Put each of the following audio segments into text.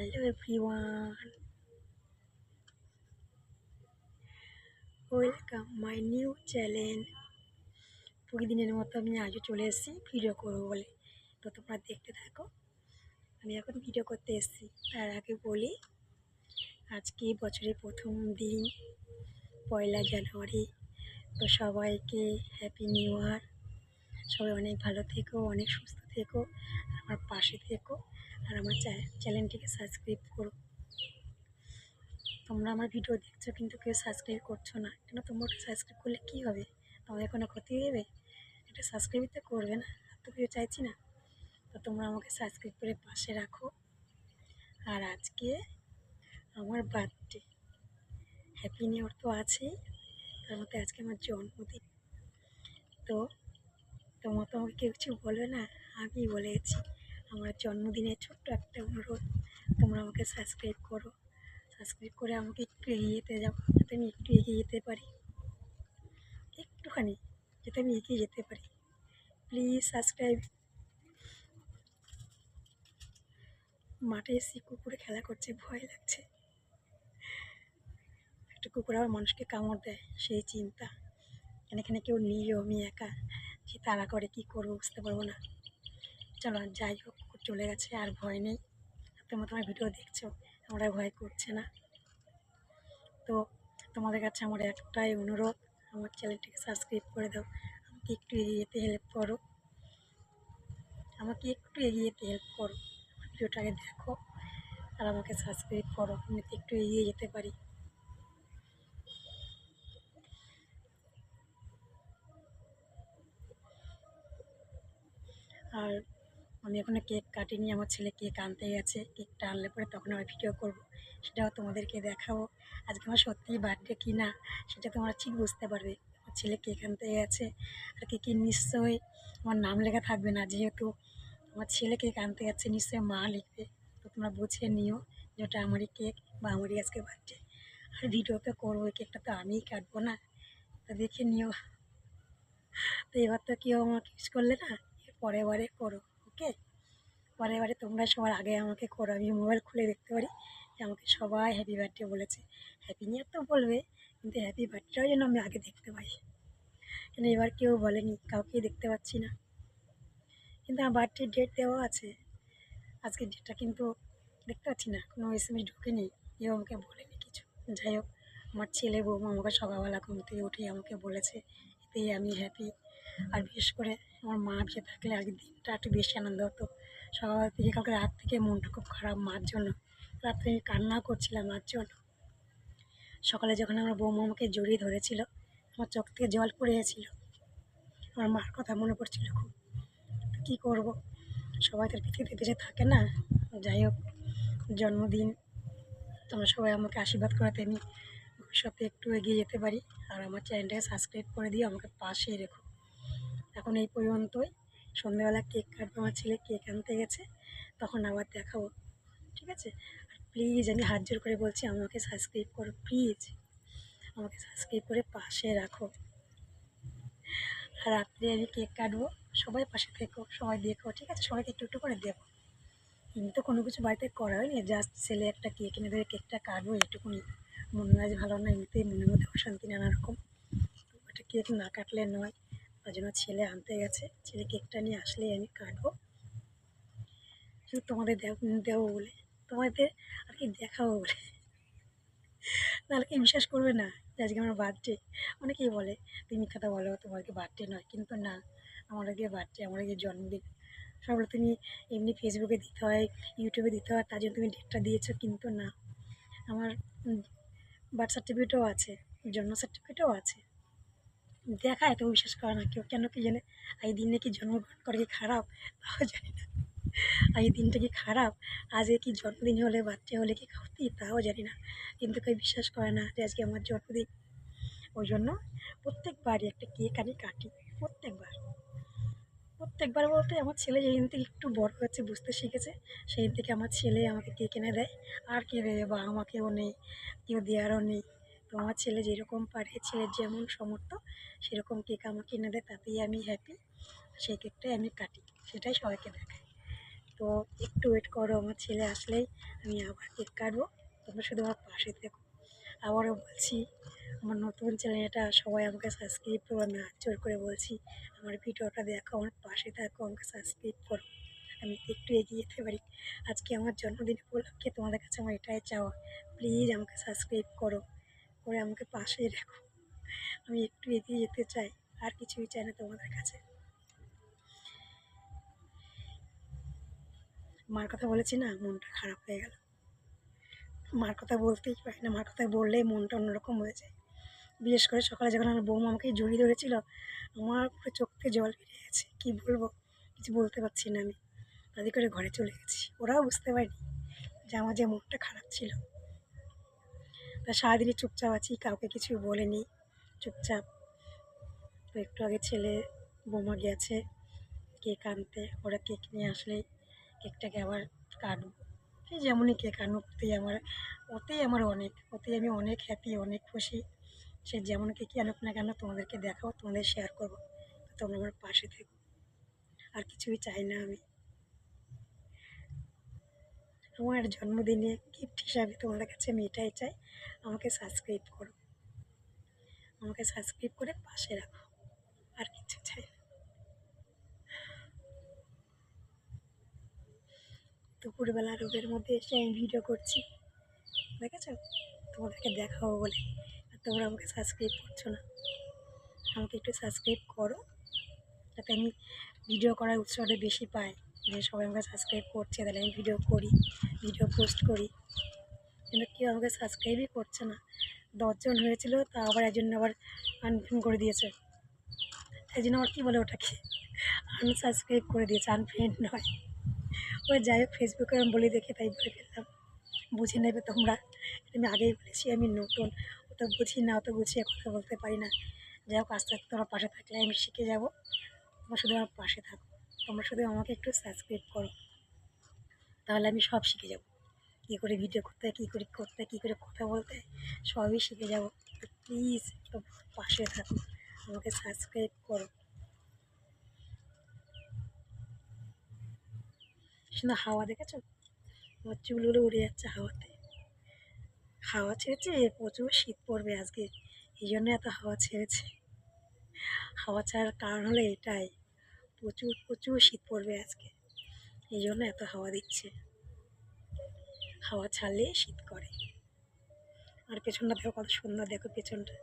Hello everyone, welcome my new channel. প্রতিদিনের মতো আমি আজও চলে এসেছি ভিডিও করবো বলে। তো তোমরা দেখতে থাকো। আমি এখন ভিডিও করতে এসেছি। তার আগে বলি, আজকে বছরের প্রথম দিন, 1 জানুয়ারি। তো সবাইকে হ্যাপি নিউ ইয়ার। সবাই অনেক ভালো থেকো, অনেক সুস্থ থেকো, আমার পাশে থেকো, আর আমার চ্যানেলটিকে সাবস্ক্রাইব করো। তোমরা আমার ভিডিও দেখছো কিন্তু কেউ সাবস্ক্রাইব করছো না কেন? তোমরা সাবস্ক্রাইব করলে কী হবে? তোমাদের কোনো ক্ষতি হবে? এটা সাবস্ক্রাইব তো করবে না, তো কেউ চাইছি না। তো তোমরা আমাকে সাবস্ক্রাইব করে পাশে রাখো। আর আজকে আমার বার্থডে, হ্যাপি নিউ ইয়ার তো আছেই, তার মধ্যে আজকে আমার জন্মদিন। তো তোমরা তো আমাকে কেউ কিছু বলবে না, আমি বলে গেছি। আমার জন্মদিনের ছোট্ট একটা অনুরোধ, তোমরা আমাকে সাবস্ক্রাইব করো। সাবস্ক্রাইব করে আমাকে একটু এগিয়ে যেতে যাও, যাতে আমি একটু এগিয়ে যেতে পারি, একটুখানি যাতে আমি এগিয়ে যেতে পারি। Please subscribe. মাঠে এসে কুকুরে খেলা করছে, ভয় লাগছে। একটা কুকুর আবার মানুষকে কামড় দেয়, সেই চিন্তা। এখানে কেউ নেই, আমি একা। যে তাড়া করে কি করবো বুঝতে পারবো না। চলো যাই হোক, কুকুর চলে গেছে, আর ভয় নেই। তোমরা তোমার ভিডিও দেখছো, আমরা ভয় করছে না। তো তোমাদের কাছে আমার একটাই অনুরোধ, আমার চ্যানেলটিকে সাবস্ক্রাইব করে দাও। আমাকে একটু এগিয়ে যেতে হেল্প করো, আমাকে একটু এগিয়ে যেতে হেল্প করো। ভিডিওটাকে দেখো আর আমাকে সাবস্ক্রাইব করো, আমি একটু এগিয়ে যেতে পারি। আর আমি এখনও কেক কাটিনি, আমার ছেলে কেক আনতে গেছে। কেকটা আনলে পরে তখন আবার ভিডিও করব, সেটাও তোমাদেরকে দেখাবো। আজকে আমার সত্যিই বার্থডে কি না সেটা তোমরা ঠিক বুঝতে পারবে। আমার ছেলে কেক আনতে গেছে, আর কেকের নিশ্চয়ই আমার নাম লেখা থাকবে না, যেহেতু আমার ছেলে কেক আনতে যাচ্ছে, নিশ্চয়ই মা লিখবে। তো তোমরা বুঝে নিও যে ওটা আমারই কেক বা আমারই আজকে বার্থডে। আর ভিডিও তো করবো, ওই কেকটা তো আমিই কাটবো না, তো দেখে নিও। তো এবার তো কেউ আমাকে উইশ করলে না, পরের বারে করো, ওকে? পরের বারে তোমরা সবার আগে আমাকে করো, আমি মোবাইল খুলে দেখতে পারি যে আমাকে সবাই হ্যাপি বার্থডে বলেছে। হ্যাপি নিউ ইয়ার তো বলবে, কিন্তু হ্যাপি বার্থডেও যেন আমি আগে দেখতে পাই। কিন্তু এবার কেউ বলেনি, কাউকেই দেখতে পাচ্ছি না। কিন্তু আমার বার্থডে ডেট দেওয়া আছে, আজকের ডেটটা কিন্তু দেখতে পাচ্ছি না, কোনো এসএমএস ঢুকেনি, কেউ আমাকে বলেনি কিছু। যাই হোক, আমার ছেলে বৌমা আমাকে সকালবেলা ঘুম থেকে উঠেই আমাকে বলেছে, এতেই আমি হ্যাপি। আর বিশেষ করে আমার মা বেঁচে থাকলে আজকের দিনটা একটু বেশি আনন্দ হতো। সকাল থেকে কালকে রাত থেকে মনটা খুব খারাপ মার জন্য, রাত্রে আমি কান্নাও করছিলাম মার জন্য। সকালে যখন আমার বৌমা আমাকে জড়িয়ে ধরেছিল, আমার চোখ থেকে জল পড়ে গেছিল, আমার মার কথা মনে পড়ছিল খুব। কী করব, সবাই তো পৃথিবীতে বেঁচে থাকে না। যাই হোক, জন্মদিন, তোমরা সবাই আমাকে আশীর্বাদ করাতে আমি ভবিষ্যতে একটু এগিয়ে যেতে পারি। আর আমার চ্যানেলটাকে সাবস্ক্রাইব করে দিয়ে আমাকে পাশেই রেখো। এখন এই পর্যন্তই। সন্ধ্যেবেলা কেক কাটবো, আমার ছেলে কেক আনতে গেছে, তখন আবার দেখাবো, ঠিক আছে? আর প্লিজ আমি হাত জোর করে বলছি, আমাকে সাবস্ক্রাইব করো প্লিজ, আমাকে সাবস্ক্রাইব করে পাশে রাখো। আর রাত্রে আমি কেক কাটবো, সবাই পাশে থেকো, সবাই দেখো, ঠিক আছে? সবাইকে একটু একটু করে দেবো। এমনি তো কোনো কিছু বাড়িতে করা হয়নি, জাস্ট ছেলে একটা কেক এনে দেবে, কেকটা কাটবো, এইটুকুনি। মন মেজাজ ভালো না, এমনিতেই মনের মধ্যে অশান্তি নানা রকম। তো একটা কেক না কাটলে নয়, তার জন্য ছেলে আনতে গেছে, ছেলে কেকটা নিয়ে আসলেই আমি কাটবো, শুধু তোমাদের দেবো বলে, তোমাদের আর কি দেখাবো বলে। তাহলে কি বিশ্বাস করবে না যে আজকে আমার বার্থডে? অনেকেই বলে তুমি মিথ্যাটা বলো, তোমার কি বার্থডে নয়, কিন্তু না, আমার আগে বার্থডে, আমার আগে জন্মদিন। সব তুমি এমনি ফেসবুকে দিতে হয়, ইউটিউবে দিতে হয়, তার জন্য তুমি ডেটটা দিয়েছো, কিন্তু না, আমার বার্থ সার্টিফিকেটও আছে, জন্ম সার্টিফিকেটও আছে। দেখায় তো বিশ্বাস করে না কেউ, কেন কি জানে? এই দিনে কি জন্মগ্রহণ করে কি খারাপ? তাও জানি না। আর এই দিনটা কি খারাপ? আজকে কি জন্মদিন হলে, বাচ্চা হলে কি ক্ষতি? তাও জানি না, কিন্তু কেউ বিশ্বাস করে না যে আজকে আমার জন্মদিন। ওই জন্য প্রত্যেকবারই একটা কেক আমি কাটি, প্রত্যেকবার। প্রত্যেকবার বলতে আমার ছেলে যেদিন থেকে একটু বড় হচ্ছে, বুঝতে শিখেছে, সেই দিন থেকে আমার ছেলে আমাকে কেক এনে দেয়। আর কে দেবে? বা আমাকেও নেই, কেউ দেওয়ারও নেই। তো আমার ছেলে যেরকম পারে, ছেলের যেমন সামর্থ্য, সেরকম কেক আমাকে এনে দেয়, তাতেই আমি হ্যাপি। সেই কেকটাই আমি কাটি, সেটাই সবাইকে দেখাই। তো একটু ওয়েট করো, আমার ছেলে আসলেই আমি আবার কেক কাটবো। তোমরা শুধু আমার পাশে থেকো। আবারও বলছি, আমার নতুন চ্যানেলটা সবাই আমাকে সাবস্ক্রাইব করো, আমি হাত জোর করে বলছি। আমার ভিডিওটা দেখো, আমার পাশে থাকো, আমাকে সাবস্ক্রাইব করো, আমি একটু এগিয়ে যেতে পারি। আজকে আমার জন্মদিন উপলক্ষে তোমাদের কাছে আমার এটাই চাওয়া, প্লিজ আমাকে সাবস্ক্রাইব করো, করে আমাকে পাশে রাখো। আমি একটু এগিয়ে যেতে চাই, আর কিছুই চাই না তোমাদের কাছে। মার কথা বলেছি না, মনটা খারাপ হয়ে গেল। মার কথা বলতেই পারি না, মার কথা বললেই মনটা অন্যরকম হয়ে যায়। বিশেষ করে সকালে যখন আমার বৌমা আমাকে জড়িয়ে ধরেছিল, আমার পুরো চোখ থেকে জল বেরিয়ে গেছে। কী বলবো, কিছু বলতে পারছি না। আমি তাদের করে ঘরে চলে গেছি, ওরাও বুঝতে পারেনি যে আমার যে মনটা খারাপ ছিল। তা সারাদিনই চুপচাপ আছি, কাউকে কিছু বলিনি, চুপচাপ। তো একটু আগে ছেলে বৌমা গেছে কেক আনতে, ওরা কেক নিয়ে আসলেই কেকটাকে আবার কাটবো। সে যেমনই কেক আনুক, ওতেই আমার অনেক, ওতেই আমি অনেক হ্যাপি, অনেক খুশি। সে যেমন কেকই আনুক না কেন, তোমাদেরকে দেখাবো, তোমাদের শেয়ার করবো, তোমরা আমার পাশে থেকো। আর কিছুই চাই না আমি। আমার জন্মদিনে গিফট হিসাবে তোমাদের কাছে আমি এটাই চাই, আমাকে সাবস্ক্রাইব করো, আমাকে সাবস্ক্রাইব করে পাশে রাখো, আর কিছু চাই না। দুপুরবেলা রোদের মধ্যে এসে আমি ভিডিও করছি, দেখেছো, তোমাদেরকে দেখাবো বলে, আর তোমরা আমাকে সাবস্ক্রাইব করছো না। আমাকে একটু সাবস্ক্রাইব করো, যাতে আমি ভিডিও করার উৎসাহটা বেশি পাই, যে সবাই আমাকে সাবস্ক্রাইব করছে, তাহলে আমি ভিডিও করি, ভিডিও পোস্ট করি। কিন্তু কেউ আমাকে সাবস্ক্রাইবই করছে না। 10 জন হয়েছিল, তা আবার একজন আবার আনফ্রেন্ড করে দিয়েছে। এই জন্য আবার কী বলে ওটাকে, আনসাবস্ক্রাইব করে দিয়েছে, আনফ্রেন্ড নয়। ওই যাই হোক, ফেসবুকে আমি বলি দেখে তাই বলে ফেললাম, বুঝে নেবে তোমরা। আমি আগেই বলেছি আমি নতুন, অত বুঝি না, অত গুছিয়ে কথা বলতে পারি না। যাই হোক, আস্তে আস্তে তোমার পাশে থাকলে আমি শিখে যাবো। তোমরা শুধু আমার পাশে থাকো, তোমরা শুধু আমাকে একটু সাবস্ক্রাইব করো, তাহলে আমি সব শিখে যাবো। কী করে ভিডিও করতে হয়, কী করে করতে হয়, কী করে কথা বলতে হয়, সবই শিখে যাবো। তো প্লিজ পাশে থাকো, আমাকে সাবস্ক্রাইব করো। শুধু হাওয়া দেখেছো, আমার চুলগুলো উড়ে যাচ্ছে হাওয়াতে। হাওয়া ছেড়েছে, প্রচুর শীত পড়বে আজকে, এই জন্য এত হাওয়া ছেড়েছে। হাওয়া ছাড়ার কারণ হলো এটাই, প্রচুর প্রচুর শীত পড়বে আজকে, এই জন্য এত হাওয়া দিচ্ছে। হাওয়া ছাড়লে শীত করে। আর পেছনটা দেখো কত সুন্দর, দেখো পেছনটা,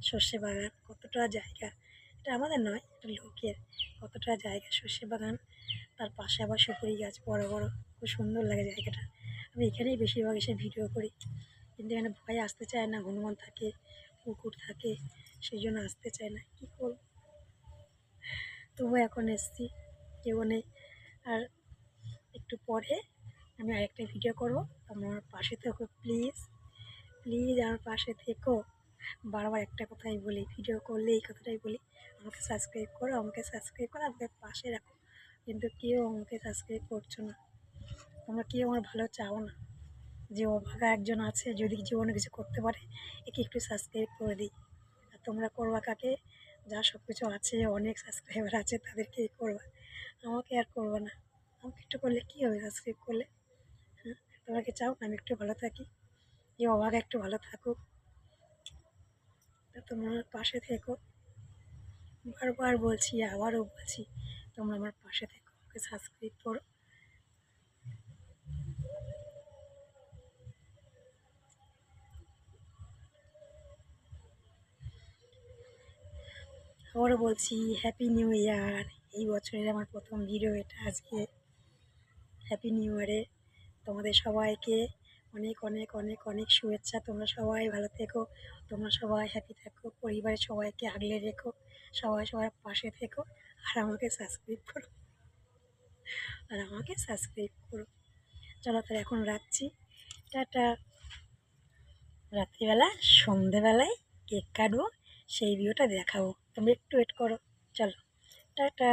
সর্ষে বাগান, কতটা জায়গা। এটা আমাদের নয়, এটা লোকের। কতটা জায়গা সর্ষে বাগান, তার পাশে আবার সুপুরি গাছ বড় বড়, খুব সুন্দর লাগে জায়গাটা। আমি এখানেই বেশিরভাগ এসে ভিডিও করি, কিন্তু এখানে ভয়ে আসতে চায় না, হনুমান থাকে, কুকুর থাকে, সেই জন্য আসতে চায় না। কী করব, তবু এখন এসছি, কেউ নেই। আর একটু পরে আমি আরেকটা ভিডিও করব, তোমরা আমার পাশে থেকো প্লিজ, প্লিজ আমার পাশে থেকো। বারবার একটা কথাই বলি, ভিডিও করলে এই কথাটাই বলি, আমাকে সাবস্ক্রাইব করো, আমাকে সাবস্ক্রাইব করো, আমাকে পাশে রাখো। কিন্তু কেউ আমাকে সাবস্ক্রাইব করছো না, তোমরা কেউ আমার ভালো চাও না। যে অভাগা একজন আছে, যদি জীবনে কিছু করতে পারে, একে একটু সাবস্ক্রাইব করে দিই। আর তোমরা করবা কাকে, যা সব কিছু আছে, অনেক সাবস্ক্রাইবার আছে, তাদেরকেই করবা, আমাকে আর করবা না। আমাকে একটু করলে কী হবে, সাবস্ক্রাইব করলে? হ্যাঁ, তোমরা কি চাও না আমি একটু ভালো থাকি, যে অভাগা একটু ভালো থাকুক? তা তোমরা আমার পাশে থেকো, বারবার বলছি, আবারও বলছি, তোমরা আমার পাশে থেকো, আমাকে সাবস্ক্রাইব করো। আবারও বলছি, হ্যাপি নিউ ইয়ার। এই বছরের আমার প্রথম ভিডিও এটা আজকে। হ্যাপি নিউ ইয়ারে তোমাদের সবাইকে অনেক অনেক অনেক অনেক শুভেচ্ছা। তোমরা সবাই ভালো থেকো, তোমরা সবাই হ্যাপি থাকো, পরিবারের সবাইকে আগলে রেখো, সবাই সবার পাশে থেকো, আর আমাকে সাবস্ক্রাইব করো, আর আমাকে সাবস্ক্রাইব করো। চলো তাহলে এখন রাখছি, টাটা। রাত্রিবেলা, সন্ধেবেলায় কেক কাটবো, সেই ভিডিওটা দেখাবো, তোমরা একটু ওয়েট করো। চলো, টাটা।